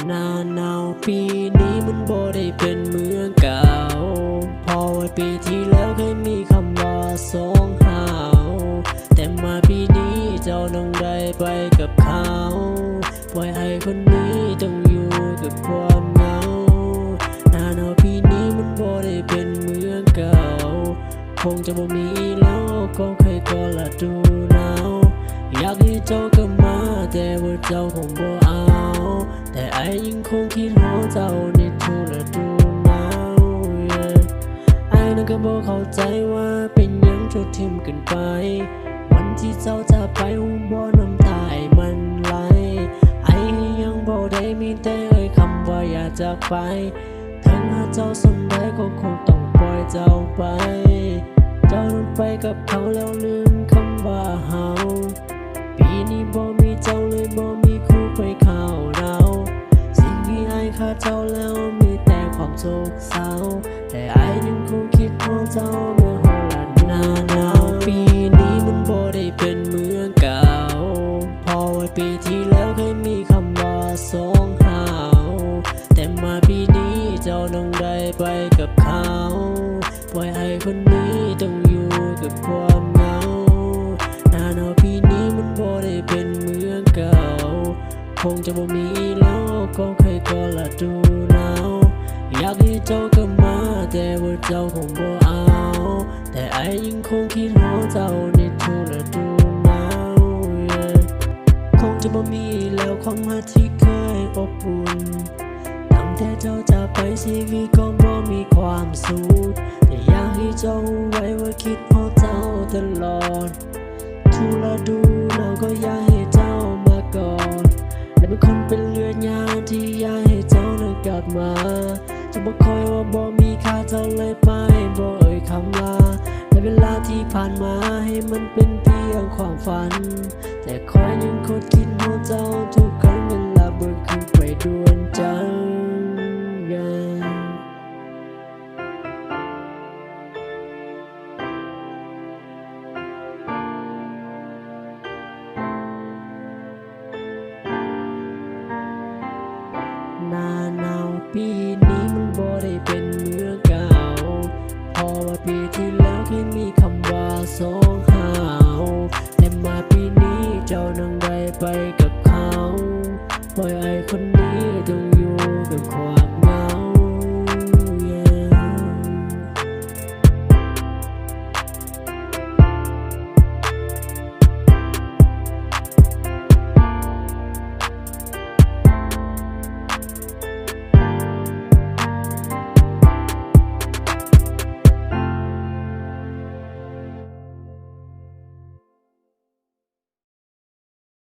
หน้าหนาวปีนี้มันบ่ได้เป็นเหมือนเก่าเพราะว่าปีที่แล้วเคยมีคำว่าสองหาวแต่มาปีนี้เจ้าต้องได้ไปกับเขาปล่อยให้คนนี้ต้องอยู่กับความเหงาหน้าหนาวปีนี้มันบ่ได้เป็นเหมือนเก่าคงจะบ่มีแล้วก็เคยก็ละดูหนาวอยากให้เจ้ากลับมาแต่ว่าเจ้าคงบ่เอาแต่ไอ้ยังคงคิดหาเจ้าในทุกฤดูหนาวไอ้นั้นก็บ่เข้าใจว่าเป็นหยังจุดทิ่มเกินไปวันที่เจ้าจะไปหูบ่น้ำตามันไหลไอ้ยังบ่ได้มีแต่เอ่ยคำว่าอยากจากไปถึงหาเจ้าสนได้ก็คงต้องปล่อยเจ้าไปเจ้านั้นไปกับเขาแล้วลืมคำว่าเฮาปีนี้บ่มีเจ้าเลยบ่มีคู่ไปเข้าดาวสิ่งที่ไอ้ขาดเจ้าแล้วมีแต่ความโศกเศร้าแต่ไอ้ยังคงคิดถึงเจ้าเมื่อหลังหน้าหนาวปีนี้มันบ่ได้เป็นเหมือนเก่าเพราะว่าปีที่แล้วเคยมีคำว่าสองหาวแต่มาปีนี้เจ้าต้องได้ไปกับเขาปล่อยให้คนนี้ต้องอยู่กับความเหงาหน้าหนาวปีนี้มันบ่ได้เป็นเหมือนเก่าคงจะบ่มีแล้วก็เคยก็ละดูหนาวอยากให้เจ้ากลับมาแต่ว่าเจ้าคงบ่เอาแต่ไอ้ยังคงคิดหาเจ้าในทุกฤดูหนาวคงจะบ่มีแล้วความรักที่เคยอบอุ่นตั้งแต่เจ้าจากไปชีวิตก็บ่มีความสุขแต่อยากให้เจ้าไว้ว่าคิดหาเจ้าตลอดทุกฤดูหนาวก็อยากให้เจ้ามาก่อนและเป็นคนเป็นเลือดยาที่อยากให้เจ้านั้นกลับมาจะบอกคอยว่าบ่มีค่าเจ้าเลยไปบ่เอ่ยคำลาและเวลาที่ผ่านมาให้มันเป็นเพียงความฝันแต่คอยยังคดคิดหาเจ้าทุกครั้งเวลาเบิกขึ้นไปดวนจังหน้าหนาวปีนี้มันบ่ได้เป็นเหมือนเก่าเพราะว่าปีที่แล้วเคยมีคำว่าสองหาวแต่มาปีนี้เจ้านั่งได้ไปกับ